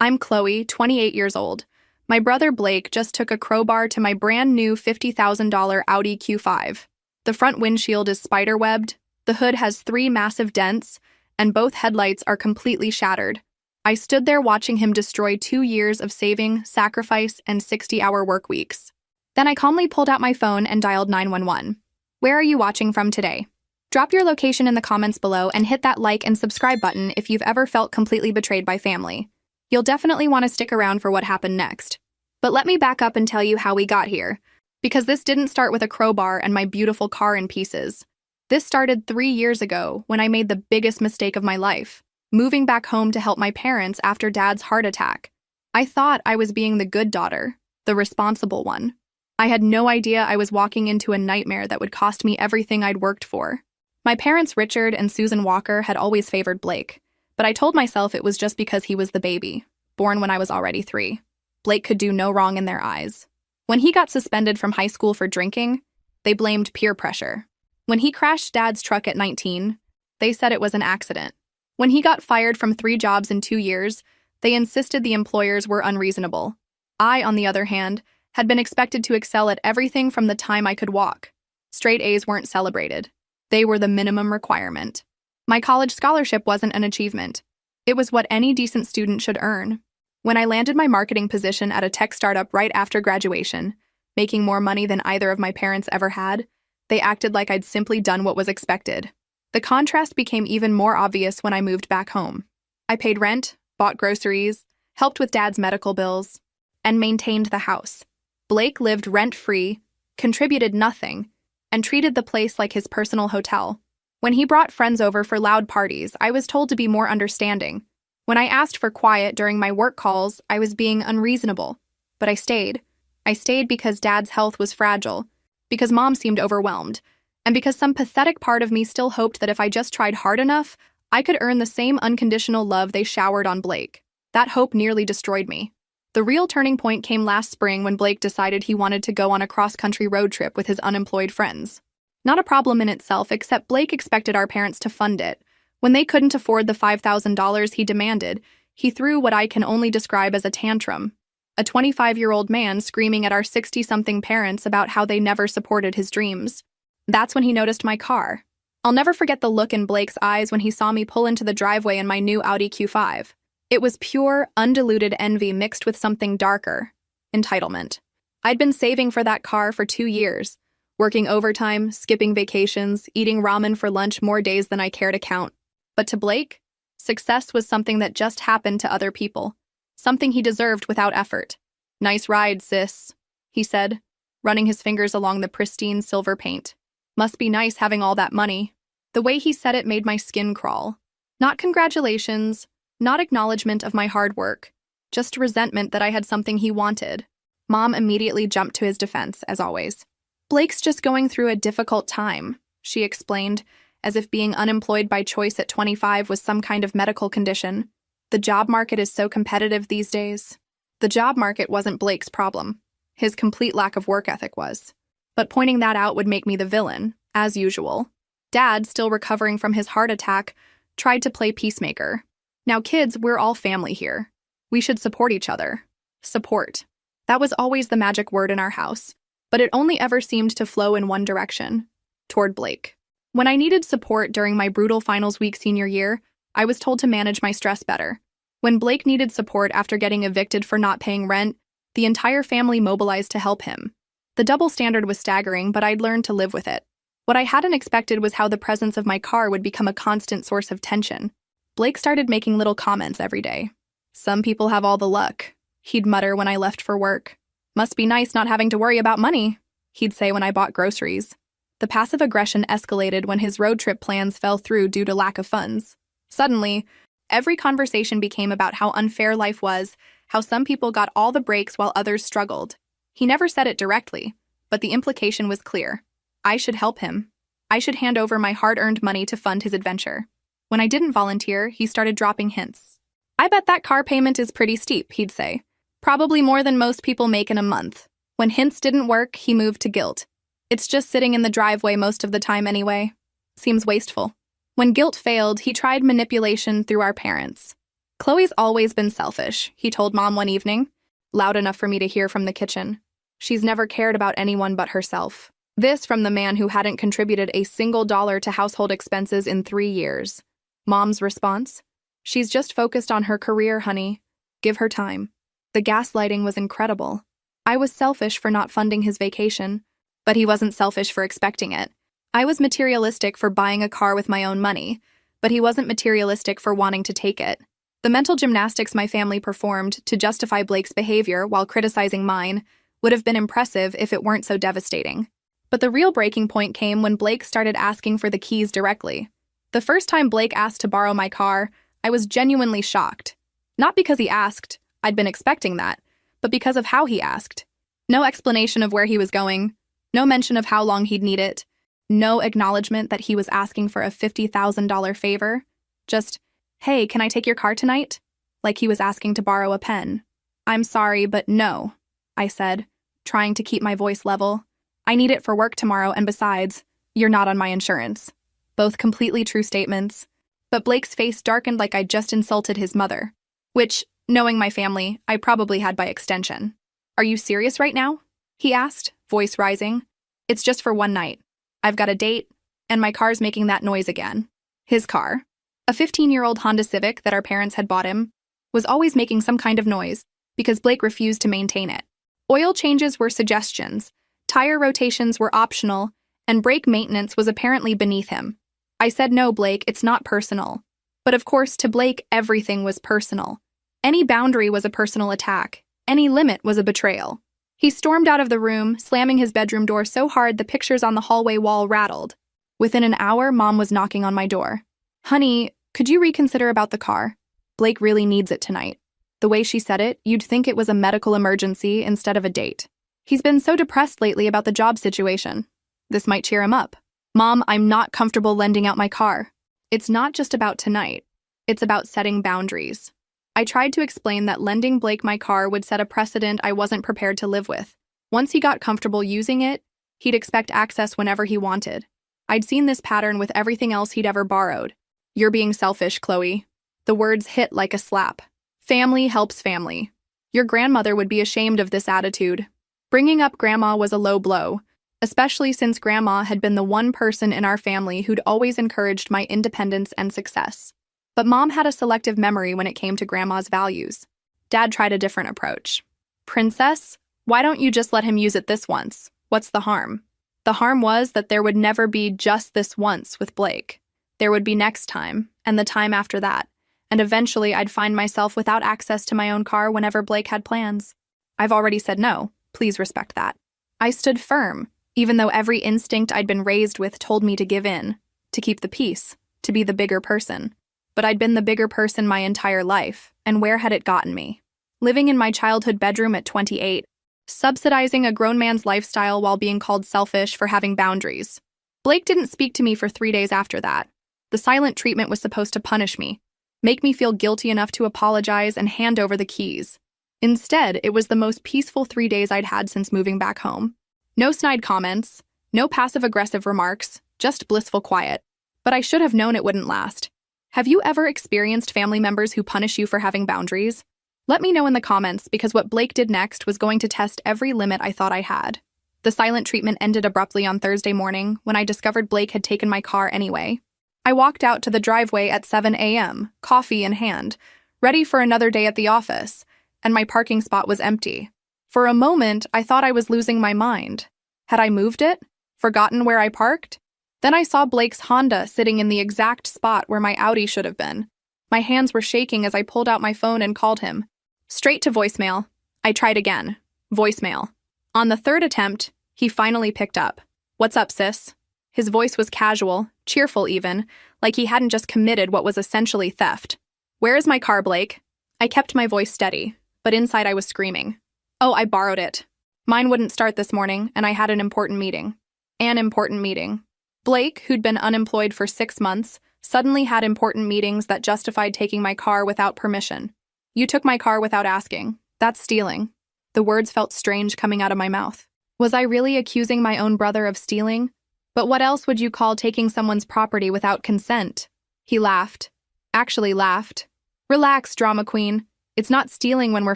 I'm Chloe, 28 years old. My brother Blake just took a crowbar to my brand new $50,000 Audi Q5. The front windshield is spider-webbed, the hood has 3 massive dents, and both headlights are completely shattered. I stood there watching him destroy 2 years of saving, sacrifice, and 60-hour work weeks. Then I calmly pulled out my phone and dialed 911. Where are you watching from today? Drop your location in the comments below and hit that like and subscribe button if you've ever felt completely betrayed by family. You'll definitely want to stick around for what happened next. But let me back up and tell you how we got here, because this didn't start with a crowbar and my beautiful car in pieces. This started 3 years ago when I made the biggest mistake of my life, moving back home to help my parents after Dad's heart attack. I thought I was being the good daughter, the responsible one. I had no idea I was walking into a nightmare that would cost me everything I'd worked for. My parents, Richard and Susan Walker, had always favored Blake, but I told myself it was just because he was the baby, born when I was already 3. Blake could do no wrong in their eyes. When he got suspended from high school for drinking, they blamed peer pressure. When he crashed Dad's truck at 19, they said it was an accident. When he got fired from 3 jobs in 2 years, they insisted the employers were unreasonable. I, on the other hand, had been expected to excel at everything from the time I could walk. Straight A's weren't celebrated. They were the minimum requirement. My college scholarship wasn't an achievement. It was what any decent student should earn. When I landed my marketing position at a tech startup right after graduation, making more money than either of my parents ever had, they acted like I'd simply done what was expected. The contrast became even more obvious when I moved back home. I paid rent, bought groceries, helped with Dad's medical bills, and maintained the house. Blake lived rent-free, contributed nothing, and treated the place like his personal hotel. When he brought friends over for loud parties, I was told to be more understanding. When I asked for quiet during my work calls, I was being unreasonable. But I stayed. I stayed because Dad's health was fragile, because Mom seemed overwhelmed, and because some pathetic part of me still hoped that if I just tried hard enough, I could earn the same unconditional love they showered on Blake. That hope nearly destroyed me. The real turning point came last spring when Blake decided he wanted to go on a cross-country road trip with his unemployed friends. Not a problem in itself, except Blake expected our parents to fund it. When they couldn't afford the $5,000 he demanded, he threw what I can only describe as a tantrum. A 25-year-old man screaming at our 60-something parents about how they never supported his dreams. That's when he noticed my car. I'll never forget the look in Blake's eyes when he saw me pull into the driveway in my new Audi Q5. It was pure, undiluted envy mixed with something darker: entitlement. I'd been saving for that car for 2 years, working overtime, skipping vacations, eating ramen for lunch more days than I care to count. But to Blake, success was something that just happened to other people, something he deserved without effort. "Nice ride, sis," he said, running his fingers along the pristine silver paint. "Must be nice having all that money." The way he said it made my skin crawl. Not congratulations, not acknowledgement of my hard work, just resentment that I had something he wanted. Mom immediately jumped to his defense, as always. "Blake's just going through a difficult time," she explained, as if being unemployed by choice at 25 was some kind of medical condition. "The job market is so competitive these days." The job market wasn't Blake's problem. His complete lack of work ethic was. But pointing that out would make me the villain, as usual. Dad, still recovering from his heart attack, tried to play peacemaker. "Now, kids, we're all family here. We should support each other." Support. That was always the magic word in our house, but it only ever seemed to flow in one direction, toward Blake. When I needed support during my brutal finals week senior year, I was told to manage my stress better. When Blake needed support after getting evicted for not paying rent, the entire family mobilized to help him. The double standard was staggering, but I'd learned to live with it. What I hadn't expected was how the presence of my car would become a constant source of tension. Blake started making little comments every day. "Some people have all the luck," he'd mutter when I left for work. "Must be nice not having to worry about money," he'd say when I bought groceries. The passive aggression escalated when his road trip plans fell through due to lack of funds. Suddenly, every conversation became about how unfair life was, how some people got all the breaks while others struggled. He never said it directly, but the implication was clear. I should help him. I should hand over my hard-earned money to fund his adventure. When I didn't volunteer, he started dropping hints. "I bet that car payment is pretty steep," he'd say. "Probably more than most people make in a month." When hints didn't work, he moved to guilt. "It's just sitting in the driveway most of the time anyway. Seems wasteful." When guilt failed, he tried manipulation through our parents. Chloe's always been selfish, he told Mom one evening, loud enough for me to hear from the kitchen. She's never cared about anyone but herself. This from the man who hadn't contributed a single dollar to household expenses in 3 years. Mom's response? She's just focused on her career, honey. Give her time. The gaslighting was incredible. I was selfish for not funding his vacation, but he wasn't selfish for expecting it. I was materialistic for buying a car with my own money, but he wasn't materialistic for wanting to take it. The mental gymnastics my family performed to justify Blake's behavior while criticizing mine would have been impressive if it weren't so devastating. But the real breaking point came when Blake started asking for the keys directly. The first time Blake asked to borrow my car, I was genuinely shocked. Not because he asked, I'd been expecting that, but because of how he asked. No explanation of where he was going, no mention of how long he'd need it, no acknowledgement that he was asking for a $50,000 favor. Just, hey, can I take your car tonight? Like he was asking to borrow a pen. I'm sorry, but no, I said, trying to keep my voice level. I need it for work tomorrow, and besides, you're not on my insurance. Both completely true statements. But Blake's face darkened like I'd just insulted his mother. Which, knowing my family, I probably had by extension. Are you serious right now? He asked, voice rising. It's just for one night. I've got a date, and my car's making that noise again. His car, a 15-year-old Honda Civic that our parents had bought him, was always making some kind of noise because Blake refused to maintain it. Oil changes were suggestions, tire rotations were optional, and brake maintenance was apparently beneath him. I said, no, Blake, it's not personal. But of course, to Blake, everything was personal. Any boundary was a personal attack. Any limit was a betrayal. He stormed out of the room, slamming his bedroom door so hard the pictures on the hallway wall rattled. Within an hour, Mom was knocking on my door. Honey, could you reconsider about the car? Blake really needs it tonight. The way she said it, you'd think it was a medical emergency instead of a date. He's been so depressed lately about the job situation. This might cheer him up. Mom, I'm not comfortable lending out my car. It's not just about tonight. It's about setting boundaries. I tried to explain that lending Blake my car would set a precedent I wasn't prepared to live with. Once he got comfortable using it, he'd expect access whenever he wanted. I'd seen this pattern with everything else he'd ever borrowed. You're being selfish, Chloe. The words hit like a slap. Family helps family. Your grandmother would be ashamed of this attitude. Bringing up Grandma was a low blow, especially since Grandma had been the one person in our family who'd always encouraged my independence and success. But Mom had a selective memory when it came to Grandma's values. Dad tried a different approach. Princess, why don't you just let him use it this once? What's the harm? The harm was that there would never be just this once with Blake. There would be next time, and the time after that, and eventually I'd find myself without access to my own car whenever Blake had plans. I've already said no. Please respect that. I stood firm, even though every instinct I'd been raised with told me to give in, to keep the peace, to be the bigger person. But I'd been the bigger person my entire life, and where had it gotten me? Living in my childhood bedroom at 28, subsidizing a grown man's lifestyle while being called selfish for having boundaries. Blake didn't speak to me for 3 days after that. The silent treatment was supposed to punish me, make me feel guilty enough to apologize and hand over the keys. Instead, it was the most peaceful 3 days I'd had since moving back home. No snide comments, no passive-aggressive remarks, just blissful quiet. But I should have known it wouldn't last. Have you ever experienced family members who punish you for having boundaries? Let me know in the comments, because what Blake did next was going to test every limit I thought I had. The silent treatment ended abruptly on Thursday morning when I discovered Blake had taken my car anyway. I walked out to the driveway at 7 a.m., coffee in hand, ready for another day at the office, and my parking spot was empty. For a moment, I thought I was losing my mind. Had I moved it? Forgotten where I parked? Then I saw Blake's Honda sitting in the exact spot where my Audi should have been. My hands were shaking as I pulled out my phone and called him. Straight to voicemail. I tried again. Voicemail. On the third attempt, he finally picked up. What's up, sis? His voice was casual, cheerful even, like he hadn't just committed what was essentially theft. Where is my car, Blake? I kept my voice steady, but inside I was screaming. Oh, I borrowed it. Mine wouldn't start this morning, and I had an important meeting. An important meeting. Blake, who'd been unemployed for 6 months, suddenly had important meetings that justified taking my car without permission. You took my car without asking. That's stealing. The words felt strange coming out of my mouth. Was I really accusing my own brother of stealing? But what else would you call taking someone's property without consent? He laughed. Actually laughed. Relax, drama queen. It's not stealing when we're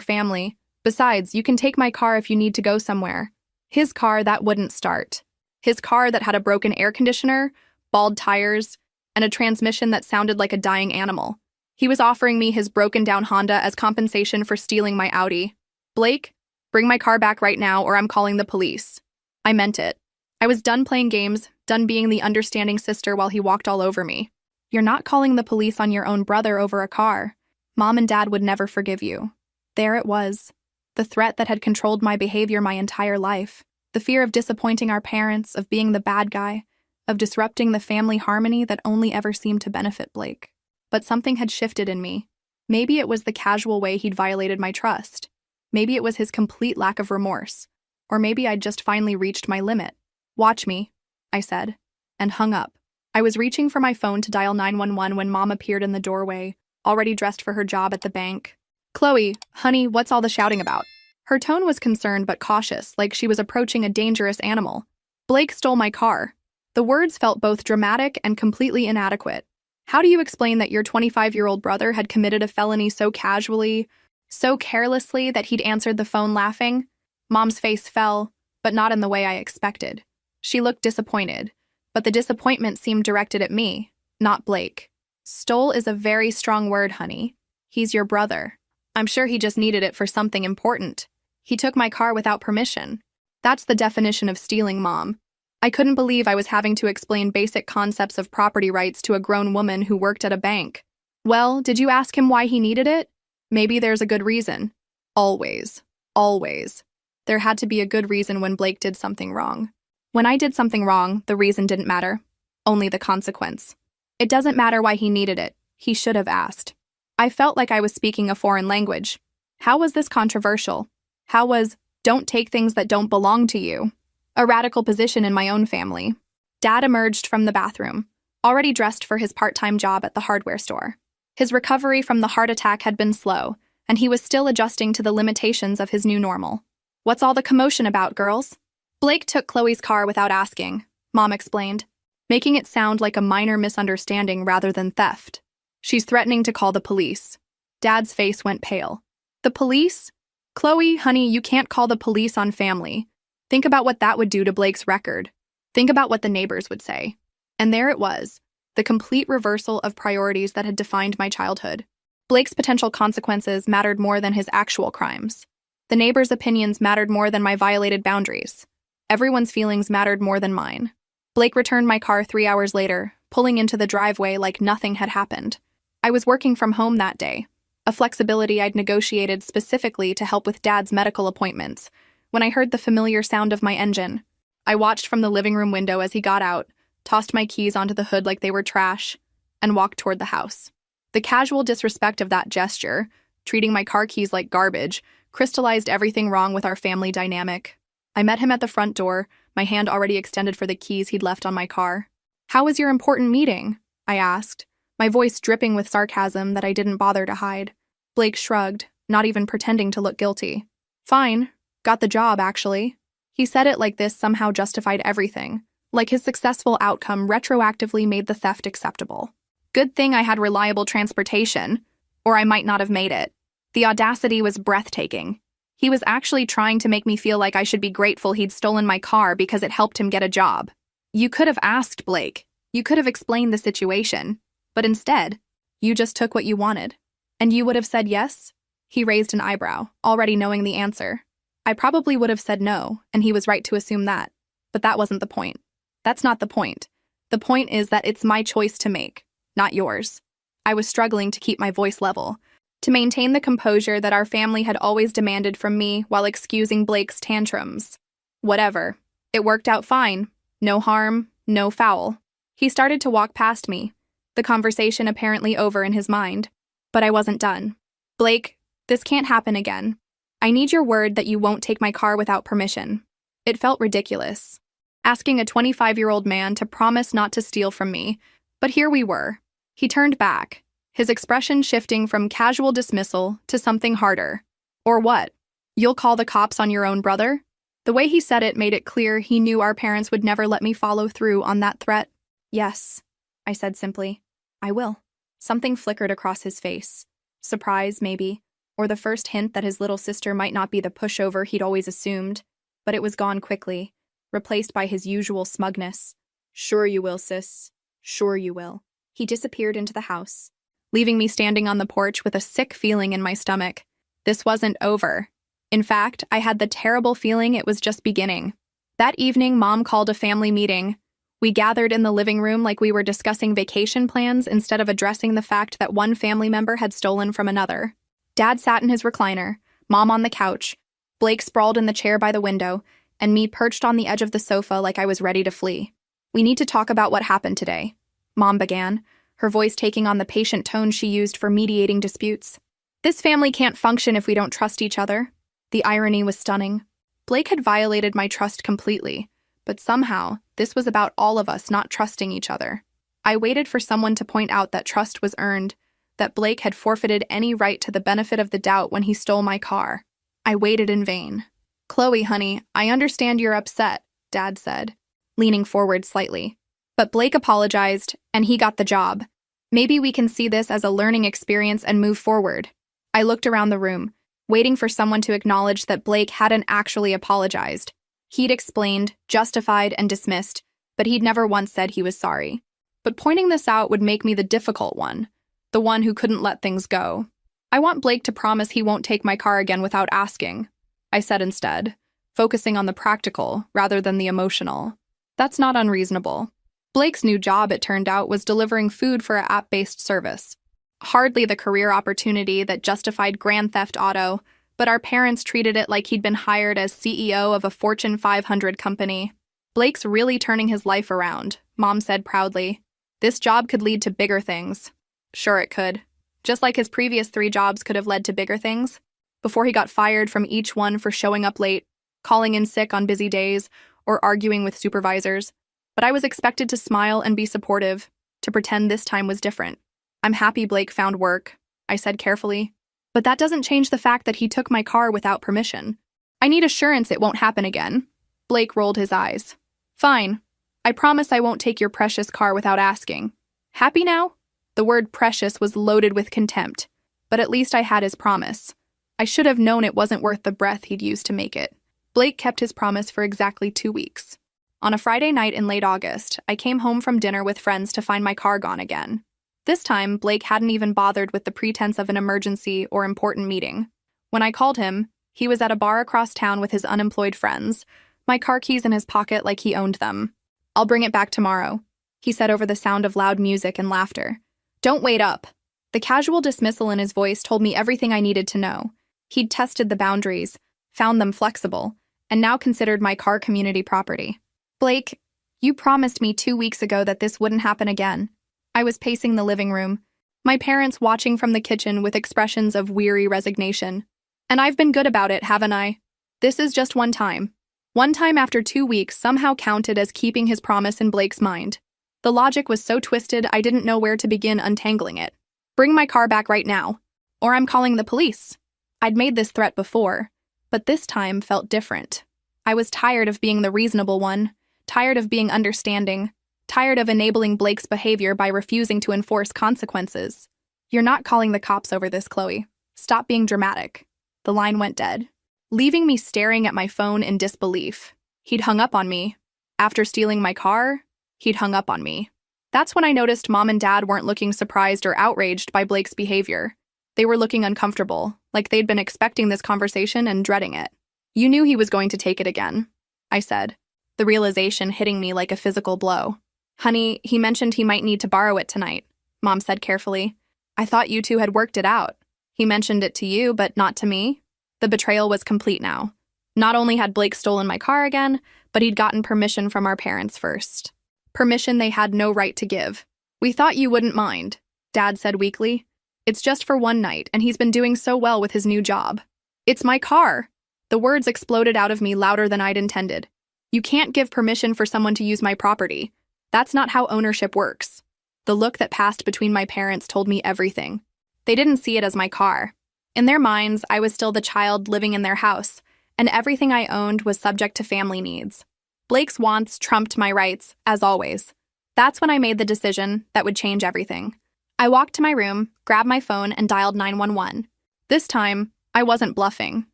family. Besides, you can take my car if you need to go somewhere. His car that wouldn't start. His car that had a broken air conditioner, bald tires, and a transmission that sounded like a dying animal. He was offering me his broken-down Honda as compensation for stealing my Audi. Blake, bring my car back right now or I'm calling the police. I meant it. I was done playing games, done being the understanding sister while he walked all over me. You're not calling the police on your own brother over a car. Mom and Dad would never forgive you. There it was. The threat that had controlled my behavior my entire life. The fear of disappointing our parents, of being the bad guy, of disrupting the family harmony that only ever seemed to benefit Blake. But something had shifted in me. Maybe it was the casual way he'd violated my trust. Maybe it was his complete lack of remorse. Or maybe I'd just finally reached my limit. Watch me, I said, and hung up. I was reaching for my phone to dial 911 when Mom appeared in the doorway, already dressed for her job at the bank. Chloe, honey, what's all the shouting about? Her tone was concerned but cautious, like she was approaching a dangerous animal. Blake stole my car. The words felt both dramatic and completely inadequate. How do you explain that your 25-year-old brother had committed a felony so casually, so carelessly that he'd answered the phone laughing? Mom's face fell, but not in the way I expected. She looked disappointed, but the disappointment seemed directed at me, not Blake. Stole is a very strong word, honey. He's your brother. I'm sure he just needed it for something important. He took my car without permission. That's the definition of stealing, Mom. I couldn't believe I was having to explain basic concepts of property rights to a grown woman who worked at a bank. Well, did you ask him why he needed it? Maybe there's a good reason. Always. Always. There had to be a good reason when Blake did something wrong. When I did something wrong, the reason didn't matter. Only the consequence. It doesn't matter why he needed it. He should have asked. I felt like I was speaking a foreign language. How was this controversial? How was, don't take things that don't belong to you? A radical position in my own family. Dad emerged from the bathroom, already dressed for his part-time job at the hardware store. His recovery from the heart attack had been slow, and he was still adjusting to the limitations of his new normal. What's all the commotion about, girls? Blake took Chloe's car without asking, Mom explained, making it sound like a minor misunderstanding rather than theft. She's threatening to call the police. Dad's face went pale. The police? Chloe, honey, you can't call the police on family. Think about what that would do to Blake's record. Think about what the neighbors would say. And there it was, the complete reversal of priorities that had defined my childhood. Blake's potential consequences mattered more than his actual crimes. The neighbors' opinions mattered more than my violated boundaries. Everyone's feelings mattered more than mine. Blake returned my car 3 hours later, pulling into the driveway like nothing had happened. I was working from home that day, a flexibility I'd negotiated specifically to help with Dad's medical appointments, when I heard the familiar sound of my engine. I watched from the living room window as he got out, tossed my keys onto the hood like they were trash, and walked toward the house. The casual disrespect of that gesture, treating my car keys like garbage, crystallized everything wrong with our family dynamic. I met him at the front door, my hand already extended for the keys he'd left on my car. "How was your important meeting?" I asked, my voice dripping with sarcasm that I didn't bother to hide. Blake shrugged, not even pretending to look guilty. "Fine. Got the job, actually." He said it like this somehow justified everything, like his successful outcome retroactively made the theft acceptable. Good thing I had reliable transportation, or I might not have made it. The audacity was breathtaking. He was actually trying to make me feel like I should be grateful he'd stolen my car because it helped him get a job. You could have asked, Blake. You could have explained the situation. But instead, you just took what you wanted. And you would have said yes? He raised an eyebrow, already knowing the answer. I probably would have said no, and he was right to assume that. But that wasn't the point. That's not the point. The point is that it's my choice to make, not yours. I was struggling to keep my voice level, to maintain the composure that our family had always demanded from me while excusing Blake's tantrums. Whatever. It worked out fine. No harm, no foul. He started to walk past me, the conversation apparently over in his mind. But I wasn't done. "Blake, this can't happen again. I need your word that you won't take my car without permission." It felt ridiculous, asking a 25-year-old man to promise not to steal from me, but here we were. He turned back, his expression shifting from casual dismissal to something harder. "Or what? You'll call the cops on your own brother?" The way he said it made it clear he knew our parents would never let me follow through on that threat. "Yes," I said simply. "I will." Something flickered across his face. Surprise, maybe, or the first hint that his little sister might not be the pushover he'd always assumed, but it was gone quickly, replaced by his usual smugness. Sure you will, sis. Sure you will. He disappeared into the house, leaving me standing on the porch with a sick feeling in my stomach. This wasn't over. In fact, I had the terrible feeling it was just beginning. That evening, Mom called a family meeting. We gathered in the living room like we were discussing vacation plans instead of addressing the fact that one family member had stolen from another. Dad sat in his recliner, Mom on the couch, Blake sprawled in the chair by the window, and me perched on the edge of the sofa like I was ready to flee. We need to talk about what happened today, Mom began, her voice taking on the patient tone she used for mediating disputes. This family can't function if we don't trust each other. The irony was stunning. Blake had violated my trust completely, but somehow, this was about all of us not trusting each other. I waited for someone to point out that trust was earned, that Blake had forfeited any right to the benefit of the doubt when he stole my car. I waited in vain. Chloe, honey, I understand you're upset, Dad said, leaning forward slightly. But Blake apologized, and he got the job. Maybe we can see this as a learning experience and move forward. I looked around the room, waiting for someone to acknowledge that Blake hadn't actually apologized. He'd explained, justified, and dismissed, but he'd never once said he was sorry. But pointing this out would make me the difficult one, the one who couldn't let things go. I want Blake to promise he won't take my car again without asking, I said instead, focusing on the practical rather than the emotional. That's not unreasonable. Blake's new job, it turned out, was delivering food for an app-based service. Hardly the career opportunity that justified Grand Theft Auto, but our parents treated it like he'd been hired as CEO of a Fortune 500 company. Blake's really turning his life around, Mom said proudly. This job could lead to bigger things. Sure it could. Just like his previous 3 jobs could have led to bigger things. Before he got fired from each one for showing up late, calling in sick on busy days, or arguing with supervisors. But I was expected to smile and be supportive, to pretend this time was different. I'm happy Blake found work, I said carefully. But that doesn't change the fact that he took my car without permission. I need assurance it won't happen again. Blake rolled his eyes. Fine. I promise I won't take your precious car without asking. Happy now? The word precious was loaded with contempt, but at least I had his promise. I should have known it wasn't worth the breath he'd used to make it. Blake kept his promise for exactly 2 weeks. On a Friday night in late August, I came home from dinner with friends to find my car gone again. This time, Blake hadn't even bothered with the pretense of an emergency or important meeting. When I called him, he was at a bar across town with his unemployed friends, my car keys in his pocket like he owned them. I'll bring it back tomorrow, he said over the sound of loud music and laughter. Don't wait up. The casual dismissal in his voice told me everything I needed to know. He'd tested the boundaries, found them flexible, and now considered my car community property. Blake, you promised me 2 weeks ago that this wouldn't happen again. I was pacing the living room, my parents watching from the kitchen with expressions of weary resignation. And I've been good about it, haven't I? This is just one time. One time after 2 weeks somehow counted as keeping his promise in Blake's mind. The logic was so twisted I didn't know where to begin untangling it. Bring my car back right now, or I'm calling the police. I'd made this threat before, but this time felt different. I was tired of being the reasonable one, tired of being understanding, tired of enabling Blake's behavior by refusing to enforce consequences. You're not calling the cops over this, Chloe. Stop being dramatic. The line went dead, leaving me staring at my phone in disbelief. He'd hung up on me. After stealing my car, he'd hung up on me. That's when I noticed Mom and Dad weren't looking surprised or outraged by Blake's behavior. They were looking uncomfortable, like they'd been expecting this conversation and dreading it. You knew he was going to take it again, I said, the realization hitting me like a physical blow. Honey, he mentioned he might need to borrow it tonight, Mom said carefully. I thought you two had worked it out. He mentioned it to you, but not to me. The betrayal was complete now. Not only had Blake stolen my car again, but he'd gotten permission from our parents first. Permission they had no right to give. We thought you wouldn't mind, Dad said weakly. It's just for one night, and he's been doing so well with his new job. It's my car. The words exploded out of me louder than I'd intended. You can't give permission for someone to use my property. That's not how ownership works. The look that passed between my parents told me everything. They didn't see it as my car. In their minds, I was still the child living in their house, and everything I owned was subject to family needs. Blake's wants trumped my rights, as always. That's when I made the decision that would change everything. I walked to my room, grabbed my phone, and dialed 911. This time, I wasn't bluffing.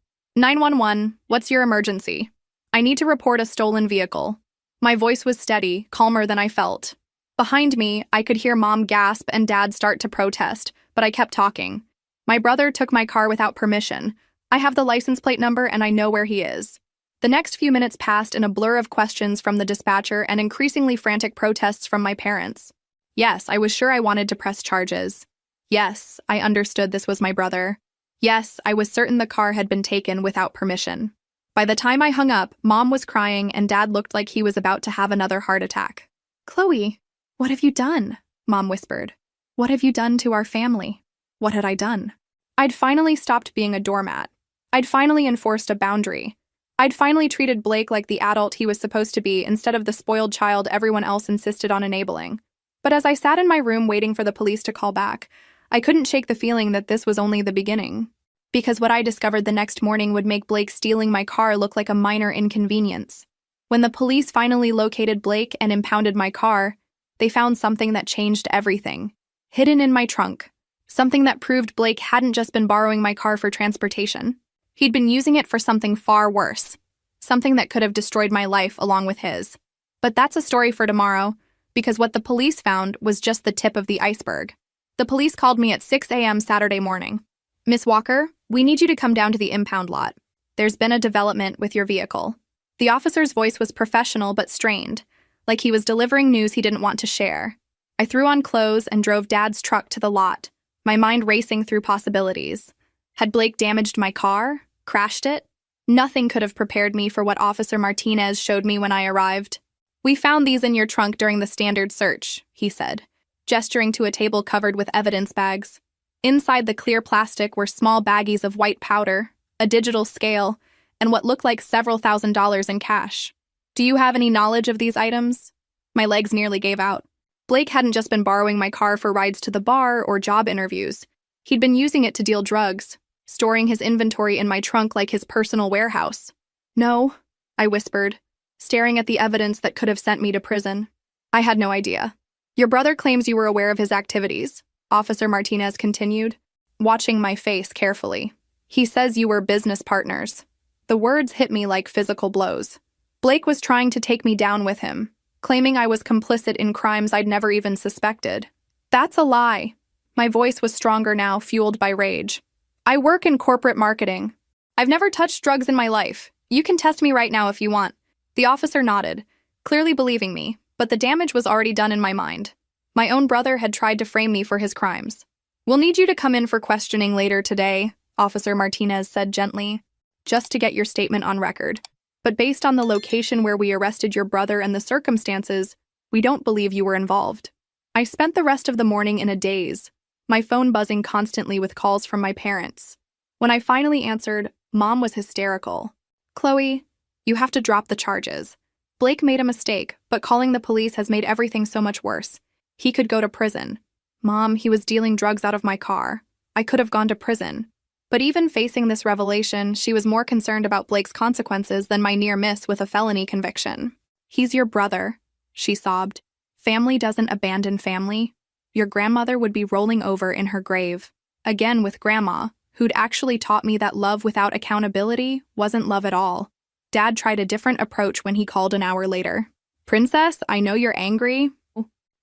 911, what's your emergency? I need to report a stolen vehicle. My voice was steady, calmer than I felt. Behind me, I could hear Mom gasp and Dad start to protest, but I kept talking. My brother took my car without permission. I have the license plate number and I know where he is. The next few minutes passed in a blur of questions from the dispatcher and increasingly frantic protests from my parents. Yes, I was sure I wanted to press charges. Yes, I understood this was my brother. Yes, I was certain the car had been taken without permission. By the time I hung up, Mom was crying and Dad looked like he was about to have another heart attack. "Chloe, what have you done?" Mom whispered. "What have you done to our family?" What had I done? I'd finally stopped being a doormat. I'd finally enforced a boundary. I'd finally treated Blake like the adult he was supposed to be instead of the spoiled child everyone else insisted on enabling. But as I sat in my room waiting for the police to call back, I couldn't shake the feeling that this was only the beginning. Because what I discovered the next morning would make Blake stealing my car look like a minor inconvenience. When the police finally located Blake and impounded my car, they found something that changed everything. Hidden in my trunk. Something that proved Blake hadn't just been borrowing my car for transportation. He'd been using it for something far worse. Something that could have destroyed my life along with his. But that's a story for tomorrow, because what the police found was just the tip of the iceberg. The police called me at 6 a.m. Saturday morning. "Miss Walker, we need you to come down to the impound lot. There's been a development with your vehicle." The officer's voice was professional but strained, like he was delivering news he didn't want to share. I threw on clothes and drove Dad's truck to the lot, my mind racing through possibilities. Had Blake damaged my car? Crashed it? Nothing could have prepared me for what Officer Martinez showed me when I arrived. "We found these in your trunk during the standard search," he said, gesturing to a table covered with evidence bags. Inside the clear plastic were small baggies of white powder, a digital scale, and what looked like several $1,000s in cash. "Do you have any knowledge of these items?" My legs nearly gave out. Blake hadn't just been borrowing my car for rides to the bar or job interviews. He'd been using it to deal drugs, storing his inventory in my trunk like his personal warehouse. "No," I whispered, staring at the evidence that could have sent me to prison. "I had no idea." "Your brother claims you were aware of his activities," Officer Martinez continued, watching my face carefully. "He says you were business partners." The words hit me like physical blows. Blake was trying to take me down with him, claiming I was complicit in crimes I'd never even suspected. "That's a lie." My voice was stronger now, fueled by rage. "I work in corporate marketing. I've never touched drugs in my life. You can test me right now if you want." The officer nodded, clearly believing me, but the damage was already done in my mind. My own brother had tried to frame me for his crimes. "We'll need you to come in for questioning later today," Officer Martinez said gently, "just to get your statement on record. But based on the location where we arrested your brother and the circumstances, we don't believe you were involved." I spent the rest of the morning in a daze, my phone buzzing constantly with calls from my parents. When I finally answered, Mom was hysterical. "Chloe, you have to drop the charges. Blake made a mistake, but calling the police has made everything so much worse. He could go to prison. Mom, he was dealing drugs out of my car. I could have gone to prison." But even facing this revelation, she was more concerned about Blake's consequences than my near miss with a felony conviction. "He's your brother," she sobbed. "Family doesn't abandon family. Your grandmother would be rolling over in her grave. Again with Grandma, who'd actually taught me that love without accountability wasn't love at all." Dad tried a different approach when he called an hour later. "Princess, I know you're angry,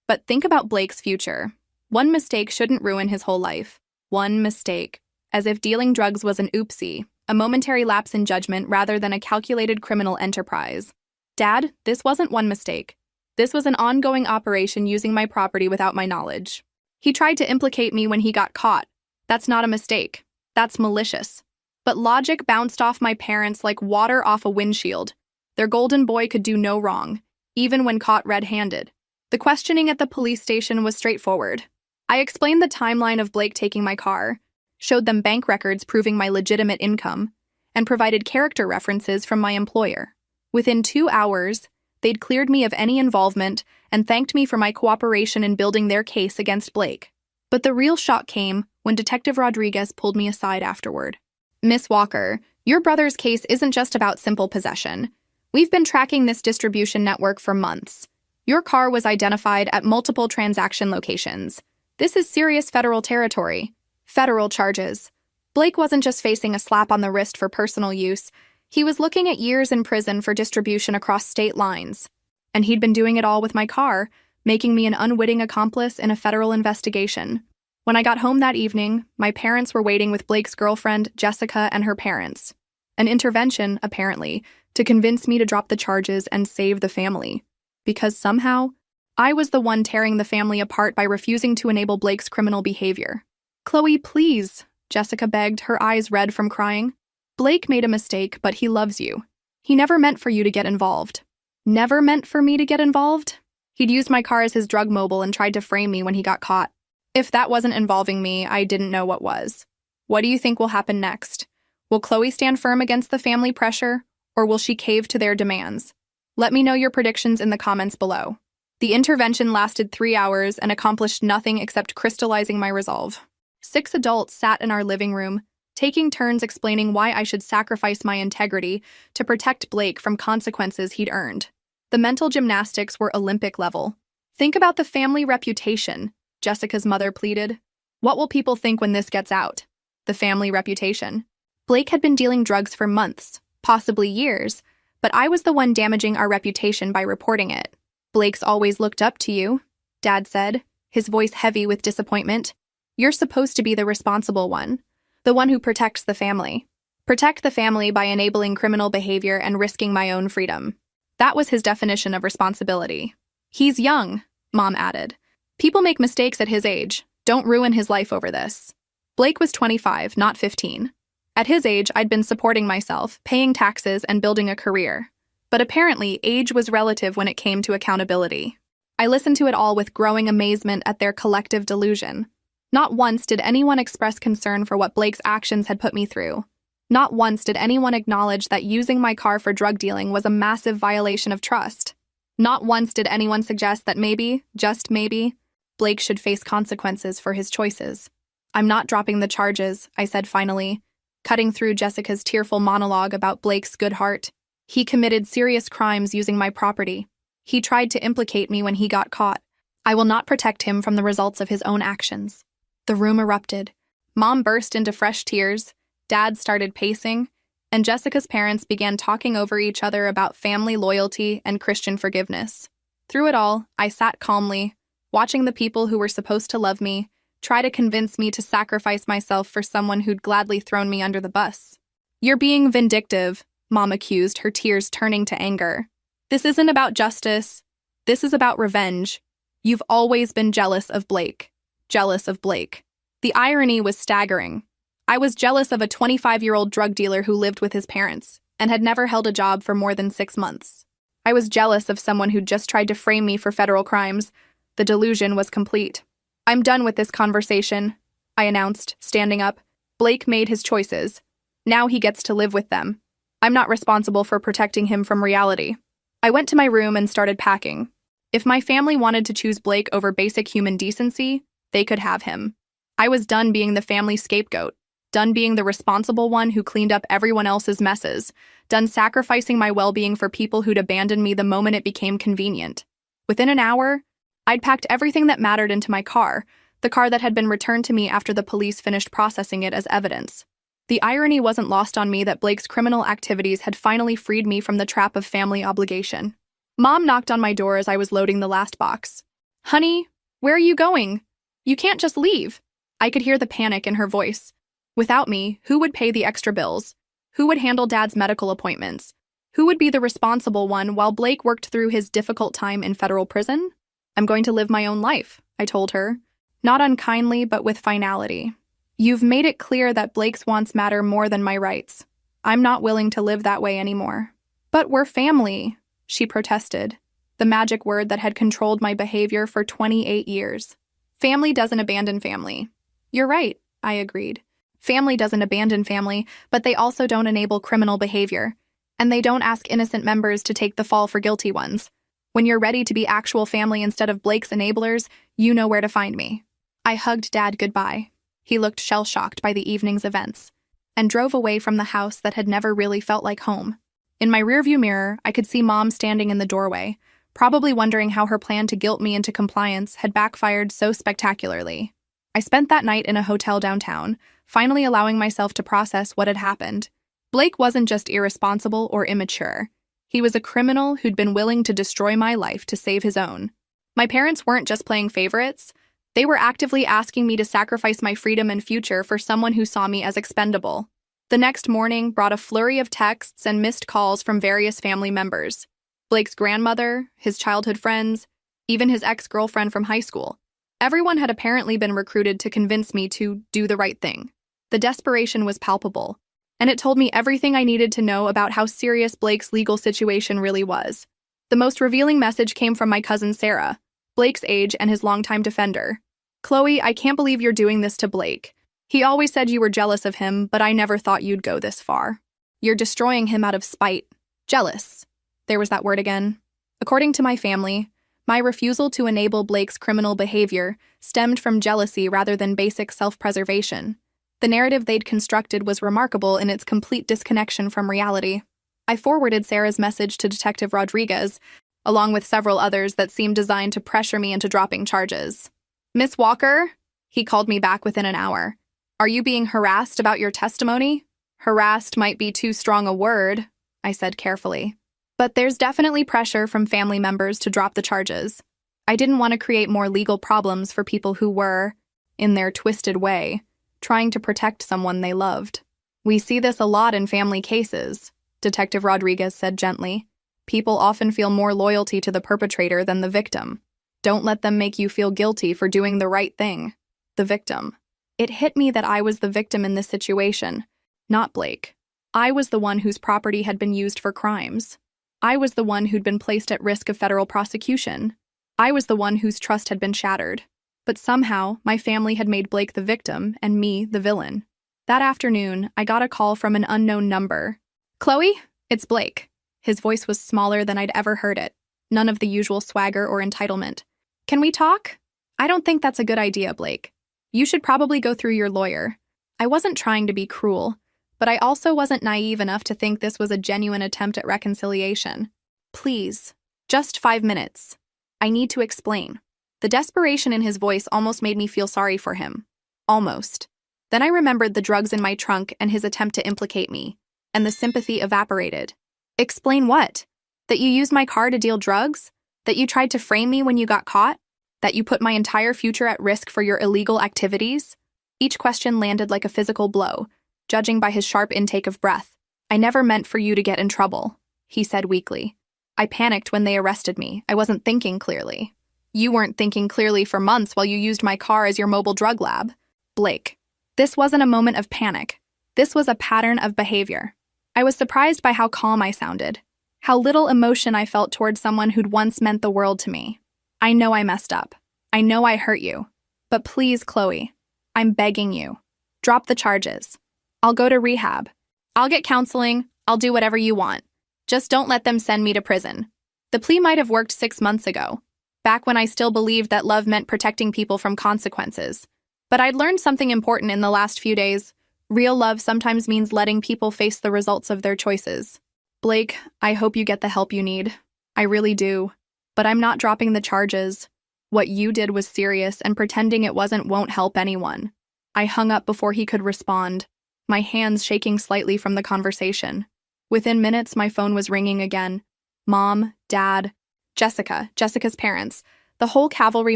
but think about Blake's future. One mistake shouldn't ruin his whole life. One mistake. As if dealing drugs was an oopsie, a momentary lapse in judgment rather than a calculated criminal enterprise. Dad, this wasn't one mistake. This was an ongoing operation using my property without my knowledge. He tried to implicate me when he got caught. That's not a mistake. That's malicious. But logic bounced off my parents like water off a windshield. Their golden boy could do no wrong, even when caught red-handed. The questioning at the police station was straightforward. I explained the timeline of Blake taking my car, showed them bank records proving my legitimate income, and provided character references from my employer. Within 2 hours, they'd cleared me of any involvement and thanked me for my cooperation in building their case against Blake. But the real shock came when Detective Rodriguez pulled me aside afterward. "Miss Walker, your brother's case isn't just about simple possession. We've been tracking this distribution network for months. Your car was identified at multiple transaction locations. This is serious federal territory. Federal charges. Blake wasn't just facing a slap on the wrist for personal use. He was looking at years in prison for distribution across state lines. And he'd been doing it all with my car, making me an unwitting accomplice in a federal investigation. When I got home that evening, my parents were waiting with Blake's girlfriend, Jessica, and her parents. An intervention, apparently, to convince me to drop the charges and save the family. Because somehow, I was the one tearing the family apart by refusing to enable Blake's criminal behavior. "Chloe, please," Jessica begged, her eyes red from crying. "Blake made a mistake, but he loves you. He never meant for you to get involved." Never meant for me to get involved? He'd used my car as his drug mobile and tried to frame me when he got caught. If that wasn't involving me, I didn't know what was. What do you think will happen next? Will Chloe stand firm against the family pressure, or will she cave to their demands? Let me know your predictions in the comments below. The intervention lasted 3 hours and accomplished nothing except crystallizing my resolve. 6 adults sat in our living room, taking turns explaining why I should sacrifice my integrity to protect Blake from consequences he'd earned. The mental gymnastics were Olympic level. "Think about the family reputation," Jessica's mother pleaded. "What will people think when this gets out?" The family reputation. Blake had been dealing drugs for months, possibly years, but I was the one damaging our reputation by reporting it. "Blake's always looked up to you," Dad said, his voice heavy with disappointment. "You're supposed to be the responsible one, the one who protects the family. Protect the family by enabling criminal behavior and risking my own freedom." That was his definition of responsibility. "He's young," Mom added. "People make mistakes at his age. Don't ruin his life over this." Blake was 25, not 15. At his age, I'd been supporting myself, paying taxes, and building a career. But apparently, age was relative when it came to accountability. I listened to it all with growing amazement at their collective delusion. Not once did anyone express concern for what Blake's actions had put me through. Not once did anyone acknowledge that using my car for drug dealing was a massive violation of trust. Not once did anyone suggest that maybe, just maybe, Blake should face consequences for his choices. "I'm not dropping the charges," I said finally, cutting through Jessica's tearful monologue about Blake's good heart. "He committed serious crimes using my property. He tried to implicate me when he got caught. I will not protect him from the results of his own actions." The room erupted. Mom burst into fresh tears, Dad started pacing, and Jessica's parents began talking over each other about family loyalty and Christian forgiveness. Through it all, I sat calmly, watching the people who were supposed to love me try to convince me to sacrifice myself for someone who'd gladly thrown me under the bus. "You're being vindictive," Mom accused, her tears turning to anger. "This isn't about justice. This is about revenge. You've always been jealous of Blake. Jealous of Blake." The irony was staggering. I was jealous of a 25-year-old drug dealer who lived with his parents and had never held a job for more than 6 months. I was jealous of someone who'd just tried to frame me for federal crimes. The delusion was complete. "I'm done with this conversation," I announced, standing up. "Blake made his choices. Now he gets to live with them. I'm not responsible for protecting him from reality." I went to my room and started packing. If my family wanted to choose Blake over basic human decency, they could have him. I was done being the family scapegoat. Done being the responsible one who cleaned up everyone else's messes, done sacrificing my well-being for people who'd abandoned me the moment it became convenient. Within an hour, I'd packed everything that mattered into my car, the car that had been returned to me after the police finished processing it as evidence. The irony wasn't lost on me that Blake's criminal activities had finally freed me from the trap of family obligation. Mom knocked on my door as I was loading the last box. "Honey, where are you going? You can't just leave." I could hear the panic in her voice. Without me, who would pay the extra bills? Who would handle Dad's medical appointments? Who would be the responsible one while Blake worked through his difficult time in federal prison? "I'm going to live my own life," I told her. Not unkindly, but with finality. "You've made it clear that Blake's wants matter more than my rights. I'm not willing to live that way anymore." "But we're family," she protested, the magic word that had controlled my behavior for 28 years. "Family doesn't abandon family." "You're right," I agreed. Family doesn't abandon family, but they also don't enable criminal behavior. And they don't ask innocent members to take the fall for guilty ones. When you're ready to be actual family instead of Blake's enablers, you know where to find me. I hugged Dad goodbye. He looked shell-shocked by the evening's events, and drove away from the house that had never really felt like home. In my rearview mirror, I could see Mom standing in the doorway, probably wondering how her plan to guilt me into compliance had backfired so spectacularly. I spent that night in a hotel downtown, finally allowing myself to process what had happened. Blake wasn't just irresponsible or immature. He was a criminal who'd been willing to destroy my life to save his own. My parents weren't just playing favorites. They were actively asking me to sacrifice my freedom and future for someone who saw me as expendable. The next morning brought a flurry of texts and missed calls from various family members. Blake's grandmother, his childhood friends, even his ex-girlfriend from high school. Everyone had apparently been recruited to convince me to do the right thing. The desperation was palpable, and it told me everything I needed to know about how serious Blake's legal situation really was. The most revealing message came from my cousin Sarah, Blake's age and his longtime defender. "Chloe, I can't believe you're doing this to Blake. He always said you were jealous of him, but I never thought you'd go this far. You're destroying him out of spite. Jealous." There was that word again. According to my family, my refusal to enable Blake's criminal behavior stemmed from jealousy rather than basic self-preservation. The narrative they'd constructed was remarkable in its complete disconnection from reality. I forwarded Sarah's message to Detective Rodriguez, along with several others that seemed designed to pressure me into dropping charges. "Miss Walker?" He called me back within an hour. "Are you being harassed about your testimony?" "Harassed might be too strong a word," I said carefully. "But there's definitely pressure from family members to drop the charges. I didn't want to create more legal problems for people who were, in their twisted way, trying to protect someone they loved. We see this a lot in family cases," Detective Rodriguez said gently. "People often feel more loyalty to the perpetrator than the victim. Don't let them make you feel guilty for doing the right thing." The victim. It hit me that I was the victim in this situation, not Blake. I was the one whose property had been used for crimes. I was the one who'd been placed at risk of federal prosecution. I was the one whose trust had been shattered. But somehow, my family had made Blake the victim and me the villain. That afternoon, I got a call from an unknown number. "Chloe, it's Blake." His voice was smaller than I'd ever heard it. None of the usual swagger or entitlement. "Can we talk?" "I don't think that's a good idea, Blake. You should probably go through your lawyer." I wasn't trying to be cruel, but I also wasn't naive enough to think this was a genuine attempt at reconciliation. "Please, just 5 minutes. I need to explain." The desperation in his voice almost made me feel sorry for him. Almost. Then I remembered the drugs in my trunk and his attempt to implicate me, and the sympathy evaporated. "Explain what? That you used my car to deal drugs? That you tried to frame me when you got caught? That you put my entire future at risk for your illegal activities?" Each question landed like a physical blow, judging by his sharp intake of breath. "I never meant for you to get in trouble," he said weakly. "I panicked when they arrested me. I wasn't thinking clearly." "You weren't thinking clearly for months while you used my car as your mobile drug lab." Blake. This wasn't a moment of panic. This was a pattern of behavior. I was surprised by how calm I sounded, how little emotion I felt towards someone who'd once meant the world to me. "I know I messed up. I know I hurt you. But please, Chloe, I'm begging you. Drop the charges. I'll go to rehab. I'll get counseling. I'll do whatever you want. Just don't let them send me to prison." The plea might have worked 6 months ago, back when I still believed that love meant protecting people from consequences. But I'd learned something important in the last few days. Real love sometimes means letting people face the results of their choices. "Blake, I hope you get the help you need. I really do. But I'm not dropping the charges. What you did was serious, and pretending it wasn't won't help anyone." I hung up before he could respond, my hands shaking slightly from the conversation. Within minutes, my phone was ringing again. Mom, Dad, Jessica's parents, the whole cavalry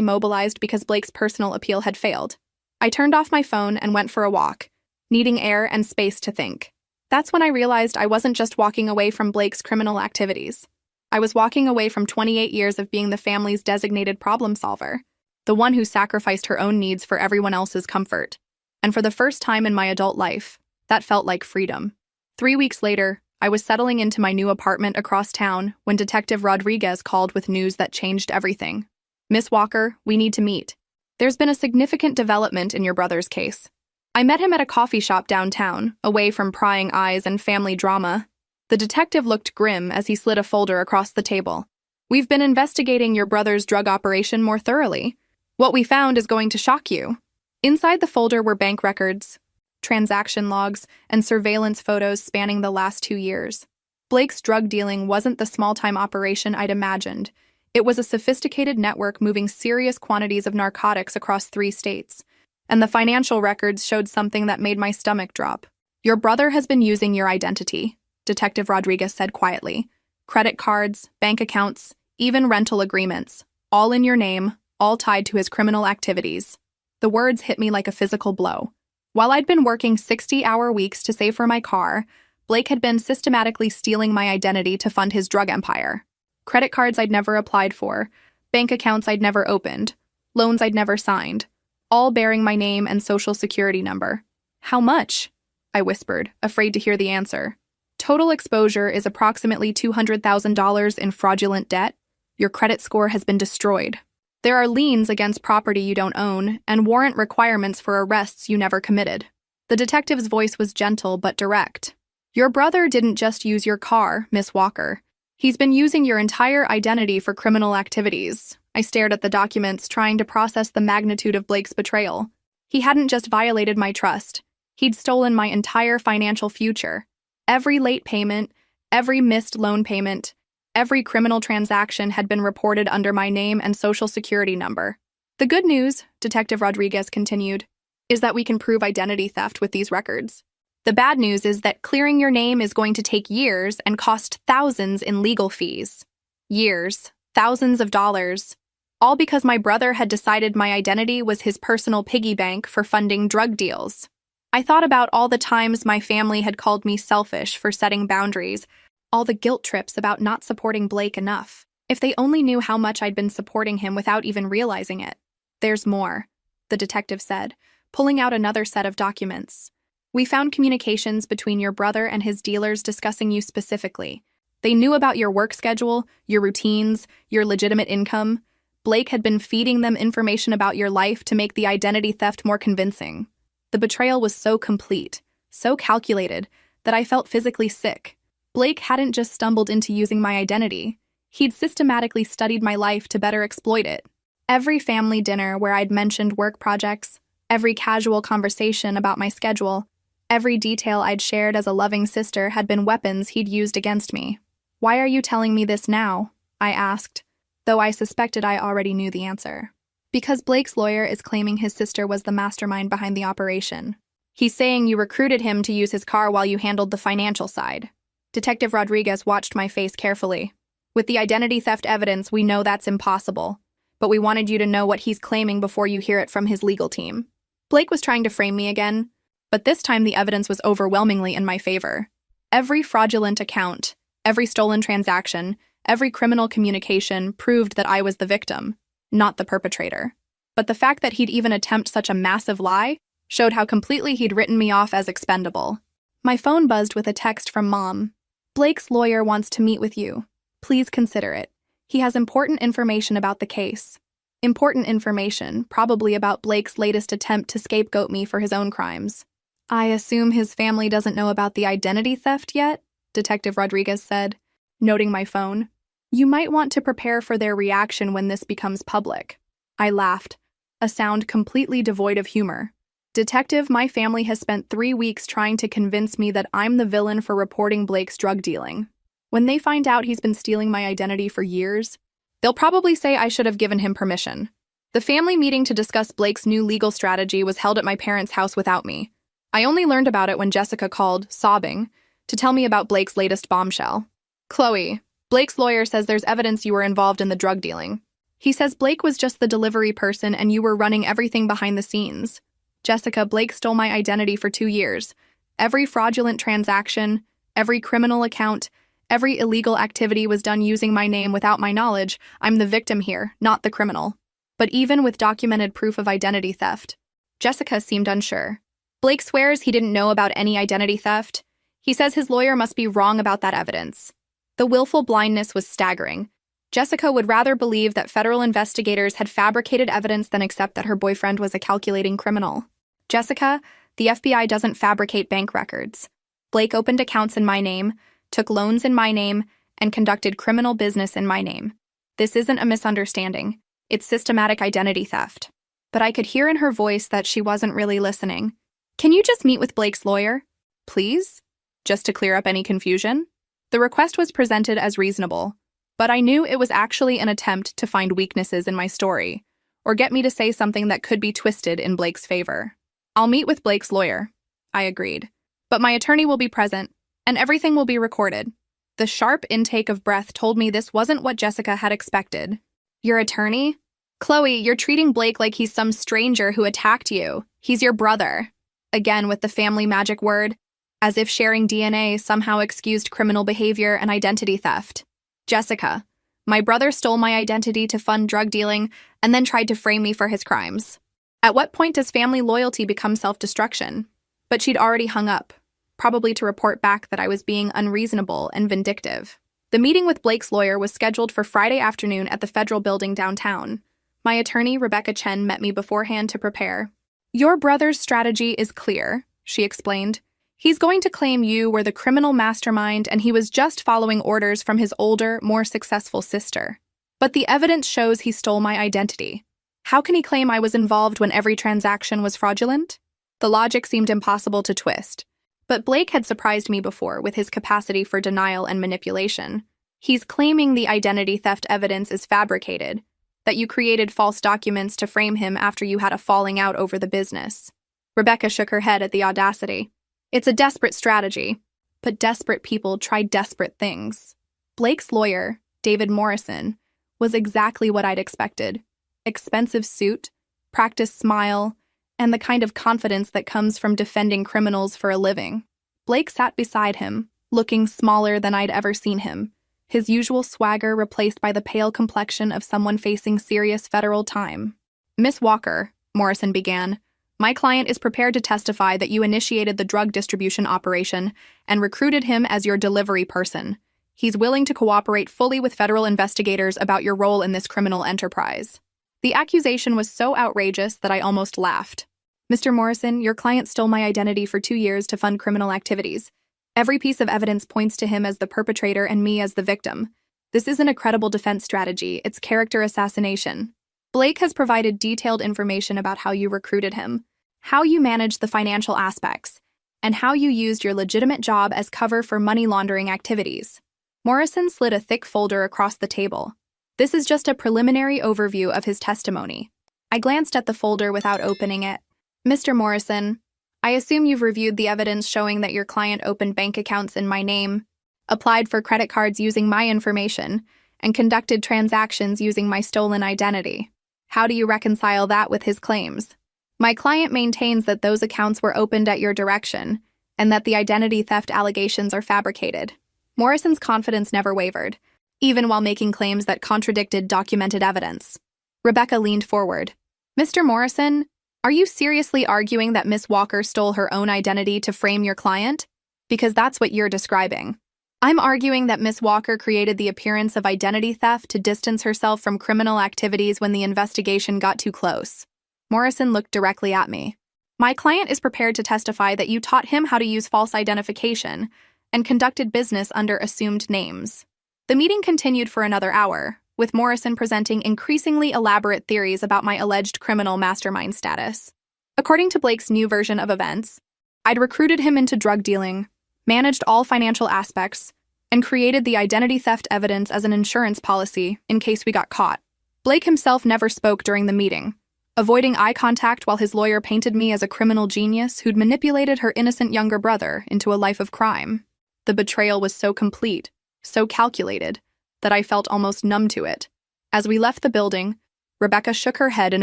mobilized because Blake's personal appeal had failed. I turned off my phone and went for a walk, needing air and space to think. That's when I realized I wasn't just walking away from Blake's criminal activities. I was walking away from 28 years of being the family's designated problem solver, the one who sacrificed her own needs for everyone else's comfort. And for the first time in my adult life, that felt like freedom. 3 weeks later, I was settling into my new apartment across town when Detective Rodriguez called with news that changed everything. "Miss Walker, we need to meet. There's been a significant development in your brother's case." I met him at a coffee shop downtown, away from prying eyes and family drama. The detective looked grim as he slid a folder across the table. "We've been investigating your brother's drug operation more thoroughly. What we found is going to shock you." Inside the folder were bank records, transaction logs, and surveillance photos spanning the last 2 years. Blake's drug dealing wasn't the small-time operation I'd imagined. It was a sophisticated network moving serious quantities of narcotics across 3 states. And the financial records showed something that made my stomach drop. "Your brother has been using your identity," Detective Rodriguez said quietly. "Credit cards, bank accounts, even rental agreements, all in your name, all tied to his criminal activities." The words hit me like a physical blow. While I'd been working 60-hour weeks to save for my car, Blake had been systematically stealing my identity to fund his drug empire. Credit cards I'd never applied for, bank accounts I'd never opened, loans I'd never signed, all bearing my name and social security number. "How much?" I whispered, afraid to hear the answer. "Total exposure is approximately $200,000 in fraudulent debt. Your credit score has been destroyed. There are liens against property you don't own and warrant requirements for arrests you never committed." The detective's voice was gentle but direct. "Your brother didn't just use your car, Miss Walker. He's been using your entire identity for criminal activities." I stared at the documents, trying to process the magnitude of Blake's betrayal. He hadn't just violated my trust. He'd stolen my entire financial future. Every late payment, every missed loan payment, every criminal transaction had been reported under my name and social security number. "The good news," Detective Rodriguez continued, "is that we can prove identity theft with these records. The bad news is that clearing your name is going to take years and cost thousands in legal fees. Years, thousands of dollars. All because my brother had decided my identity was his personal piggy bank for funding drug deals." I thought about all the times my family had called me selfish for setting boundaries, all the guilt trips about not supporting Blake enough. If they only knew how much I'd been supporting him without even realizing it. "There's more," the detective said, pulling out another set of documents. "We found communications between your brother and his dealers discussing you specifically. They knew about your work schedule, your routines, your legitimate income. Blake had been feeding them information about your life to make the identity theft more convincing. The betrayal was so complete, so calculated, that I felt physically sick. Blake hadn't just stumbled into using my identity. He'd systematically studied my life to better exploit it. Every family dinner where I'd mentioned work projects, every casual conversation about my schedule, every detail I'd shared as a loving sister had been weapons he'd used against me. "Why are you telling me this now?" I asked, though I suspected I already knew the answer. "Because Blake's lawyer is claiming his sister was the mastermind behind the operation. He's saying you recruited him to use his car while you handled the financial side." Detective Rodriguez watched my face carefully. "With the identity theft evidence, we know that's impossible. But we wanted you to know what he's claiming before you hear it from his legal team." Blake was trying to frame me again, but this time the evidence was overwhelmingly in my favor. Every fraudulent account, every stolen transaction, every criminal communication proved that I was the victim, not the perpetrator. But the fact that he'd even attempt such a massive lie showed how completely he'd written me off as expendable. My phone buzzed with a text from Mom. "Blake's lawyer wants to meet with you. Please consider it. He has important information about the case." Important information, probably about Blake's latest attempt to scapegoat me for his own crimes. "I assume his family doesn't know about the identity theft yet?" Detective Rodriguez said, noting my phone. "You might want to prepare for their reaction when this becomes public." I laughed, a sound completely devoid of humor. "Detective, my family has spent 3 weeks trying to convince me that I'm the villain for reporting Blake's drug dealing. When they find out he's been stealing my identity for years, they'll probably say I should have given him permission." The family meeting to discuss Blake's new legal strategy was held at my parents' house without me. I only learned about it when Jessica called, sobbing, to tell me about Blake's latest bombshell. "Chloe, Blake's lawyer says there's evidence you were involved in the drug dealing. He says Blake was just the delivery person and you were running everything behind the scenes. Jessica, Blake stole my identity for 2 years. Every fraudulent transaction, every criminal account, every illegal activity was done using my name without my knowledge. I'm the victim here, not the criminal. But even with documented proof of identity theft." Jessica seemed unsure. "Blake swears he didn't know about any identity theft. He says his lawyer must be wrong about that evidence." The willful blindness was staggering. Jessica would rather believe that federal investigators had fabricated evidence than accept that her boyfriend was a calculating criminal. "Jessica, the FBI doesn't fabricate bank records. Blake opened accounts in my name, took loans in my name, and conducted criminal business in my name. This isn't a misunderstanding. It's systematic identity theft." But I could hear in her voice that she wasn't really listening. "Can you just meet with Blake's lawyer? Please? Just to clear up any confusion?" The request was presented as reasonable. But I knew it was actually an attempt to find weaknesses in my story, or get me to say something that could be twisted in Blake's favor. I'll meet with Blake's lawyer, I agreed. But my attorney will be present, and everything will be recorded. The sharp intake of breath told me this wasn't what Jessica had expected. Your attorney? Chloe, you're treating Blake like he's some stranger who attacked you. He's your brother. Again with the family magic word, as if sharing DNA somehow excused criminal behavior and identity theft. Jessica, my brother stole my identity to fund drug dealing and then tried to frame me for his crimes. At what point does family loyalty become self-destruction? But she'd already hung up, probably to report back that I was being unreasonable and vindictive. The meeting with Blake's lawyer was scheduled for Friday afternoon at the Federal Building downtown. My attorney, Rebecca Chen, met me beforehand to prepare. Your brother's strategy is clear, she explained. He's going to claim you were the criminal mastermind and he was just following orders from his older, more successful sister. But the evidence shows he stole my identity. How can he claim I was involved when every transaction was fraudulent? The logic seemed impossible to twist. But Blake had surprised me before with his capacity for denial and manipulation. He's claiming the identity theft evidence is fabricated, that you created false documents to frame him after you had a falling out over the business. Rebecca shook her head at the audacity. It's a desperate strategy, but desperate people try desperate things. Blake's lawyer, David Morrison, was exactly what I'd expected. Expensive suit, practiced smile, and the kind of confidence that comes from defending criminals for a living. Blake sat beside him, looking smaller than I'd ever seen him, his usual swagger replaced by the pale complexion of someone facing serious federal time. Miss Walker, Morrison began, my client is prepared to testify that you initiated the drug distribution operation and recruited him as your delivery person. He's willing to cooperate fully with federal investigators about your role in this criminal enterprise. The accusation was so outrageous that I almost laughed. Mr. Morrison, your client stole my identity for 2 years to fund criminal activities. Every piece of evidence points to him as the perpetrator and me as the victim. This isn't a credible defense strategy, it's character assassination. Blake has provided detailed information about how you recruited him, how you managed the financial aspects, and how you used your legitimate job as cover for money laundering activities. Morrison slid a thick folder across the table. This is just a preliminary overview of his testimony. I glanced at the folder without opening it. Mr. Morrison, I assume you've reviewed the evidence showing that your client opened bank accounts in my name, applied for credit cards using my information, and conducted transactions using my stolen identity. How do you reconcile that with his claims? My client maintains that those accounts were opened at your direction, and that the identity theft allegations are fabricated. Morrison's confidence never wavered, even while making claims that contradicted documented evidence. Rebecca leaned forward. Mr. Morrison, are you seriously arguing that Miss Walker stole her own identity to frame your client? Because that's what you're describing. I'm arguing that Miss Walker created the appearance of identity theft to distance herself from criminal activities when the investigation got too close. Morrison looked directly at me. My client is prepared to testify that you taught him how to use false identification and conducted business under assumed names. The meeting continued for another hour, with Morrison presenting increasingly elaborate theories about my alleged criminal mastermind status. According to Blake's new version of events, I'd recruited him into drug dealing, managed all financial aspects, and created the identity theft evidence as an insurance policy in case we got caught. Blake himself never spoke during the meeting, avoiding eye contact while his lawyer painted me as a criminal genius who'd manipulated her innocent younger brother into a life of crime. The betrayal was so complete, so calculated, that I felt almost numb to it. As we left the building, Rebecca shook her head in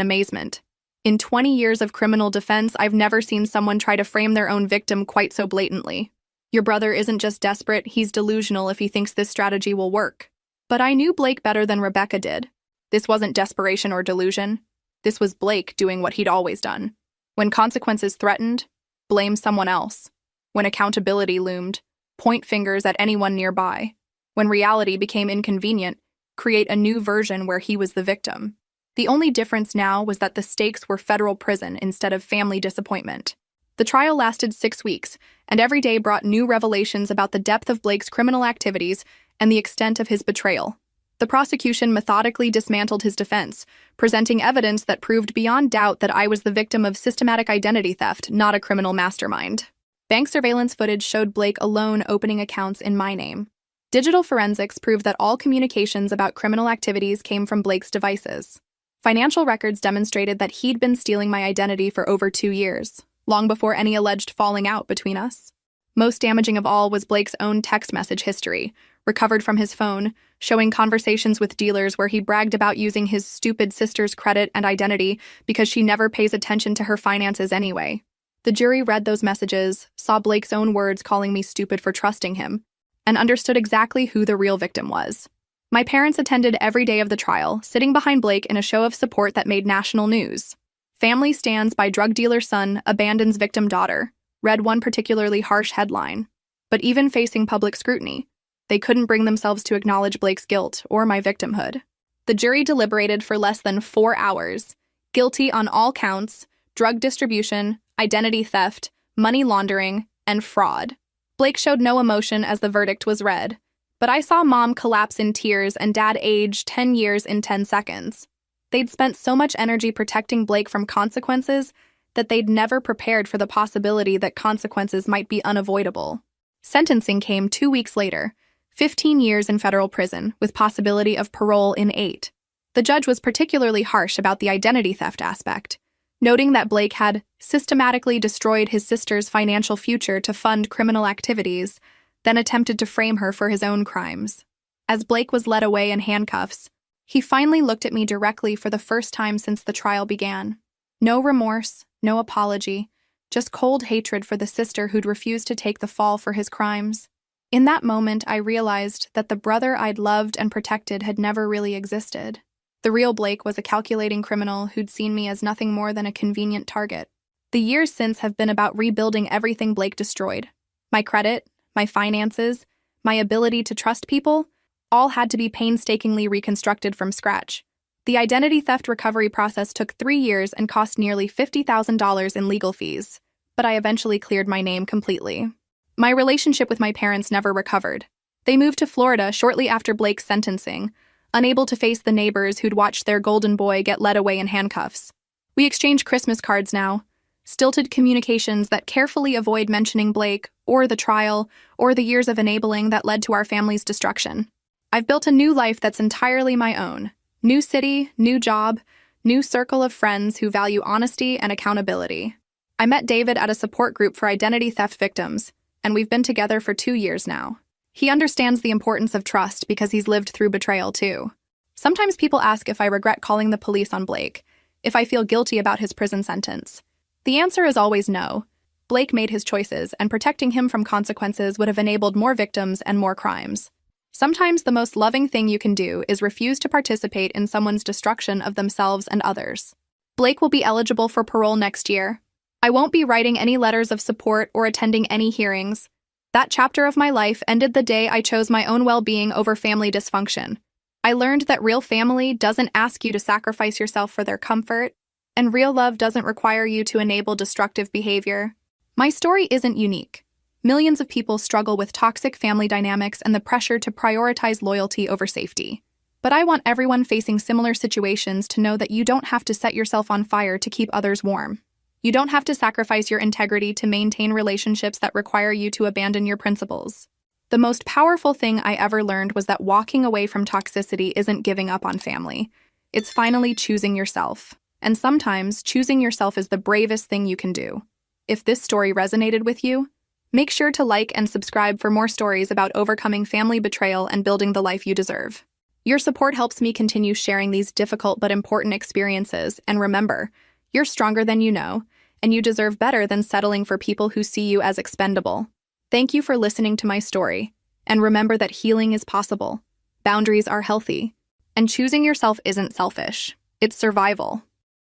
amazement. In 20 years of criminal defense, I've never seen someone try to frame their own victim quite so blatantly. Your brother isn't just desperate, he's delusional if he thinks this strategy will work. But I knew Blake better than Rebecca did. This wasn't desperation or delusion. This was Blake doing what he'd always done. When consequences threatened, blame someone else. When accountability loomed, point fingers at anyone nearby. When reality became inconvenient, create a new version where he was the victim. The only difference now was that the stakes were federal prison instead of family disappointment. The trial lasted 6 weeks, and every day brought new revelations about the depth of Blake's criminal activities and the extent of his betrayal. The prosecution methodically dismantled his defense, presenting evidence that proved beyond doubt that I was the victim of systematic identity theft, not a criminal mastermind. Bank surveillance footage showed Blake alone opening accounts in my name. Digital forensics proved that all communications about criminal activities came from Blake's devices. Financial records demonstrated that he'd been stealing my identity for over 2 years, long before any alleged falling out between us. Most damaging of all was Blake's own text message history, recovered from his phone, showing conversations with dealers where he bragged about using his stupid sister's credit and identity because she never pays attention to her finances anyway. The jury read those messages, saw Blake's own words calling me stupid for trusting him, and understood exactly who the real victim was. My parents attended every day of the trial, sitting behind Blake in a show of support that made national news. "Family stands by drug dealer son, abandons victim daughter," read one particularly harsh headline. But even facing public scrutiny, they couldn't bring themselves to acknowledge Blake's guilt or my victimhood. The jury deliberated for less than 4 hours, guilty on all counts: drug distribution, identity theft, money laundering, and fraud. Blake showed no emotion as the verdict was read, but I saw Mom collapse in tears and Dad age 10 years in 10 seconds. They'd spent so much energy protecting Blake from consequences that they'd never prepared for the possibility that consequences might be unavoidable. Sentencing came 2 weeks later, 15 years in federal prison, with possibility of parole in 8. The judge was particularly harsh about the identity theft aspect, noting that Blake had systematically destroyed his sister's financial future to fund criminal activities, then attempted to frame her for his own crimes. As Blake was led away in handcuffs, he finally looked at me directly for the first time since the trial began. No remorse, no apology, just cold hatred for the sister who'd refused to take the fall for his crimes. In that moment, I realized that the brother I'd loved and protected had never really existed. The real Blake was a calculating criminal who'd seen me as nothing more than a convenient target. The years since have been about rebuilding everything Blake destroyed. My credit, my finances, my ability to trust people, all had to be painstakingly reconstructed from scratch. The identity theft recovery process took 3 years and cost nearly $50,000 in legal fees, but I eventually cleared my name completely. My relationship with my parents never recovered. They moved to Florida shortly after Blake's sentencing, unable to face the neighbors who'd watched their golden boy get led away in handcuffs. We exchange Christmas cards now, stilted communications that carefully avoid mentioning Blake, or the trial, or the years of enabling that led to our family's destruction. I've built a new life that's entirely my own. New city, new job, new circle of friends who value honesty and accountability. I met David at a support group for identity theft victims, and we've been together for 2 years now. He understands the importance of trust because he's lived through betrayal too. Sometimes people ask if I regret calling the police on Blake, if I feel guilty about his prison sentence. The answer is always no. Blake made his choices, and protecting him from consequences would have enabled more victims and more crimes. Sometimes the most loving thing you can do is refuse to participate in someone's destruction of themselves and others. Blake will be eligible for parole next year. I won't be writing any letters of support or attending any hearings. That chapter of my life ended the day I chose my own well-being over family dysfunction. I learned that real family doesn't ask you to sacrifice yourself for their comfort, and real love doesn't require you to enable destructive behavior. My story isn't unique. Millions of people struggle with toxic family dynamics and the pressure to prioritize loyalty over safety. But I want everyone facing similar situations to know that you don't have to set yourself on fire to keep others warm. You don't have to sacrifice your integrity to maintain relationships that require you to abandon your principles. The most powerful thing I ever learned was that walking away from toxicity isn't giving up on family. It's finally choosing yourself. And sometimes, choosing yourself is the bravest thing you can do. If this story resonated with you, make sure to like and subscribe for more stories about overcoming family betrayal and building the life you deserve. Your support helps me continue sharing these difficult but important experiences, and remember, you're stronger than you know, and you deserve better than settling for people who see you as expendable. Thank you for listening to my story, and remember that healing is possible, boundaries are healthy, and choosing yourself isn't selfish, it's survival.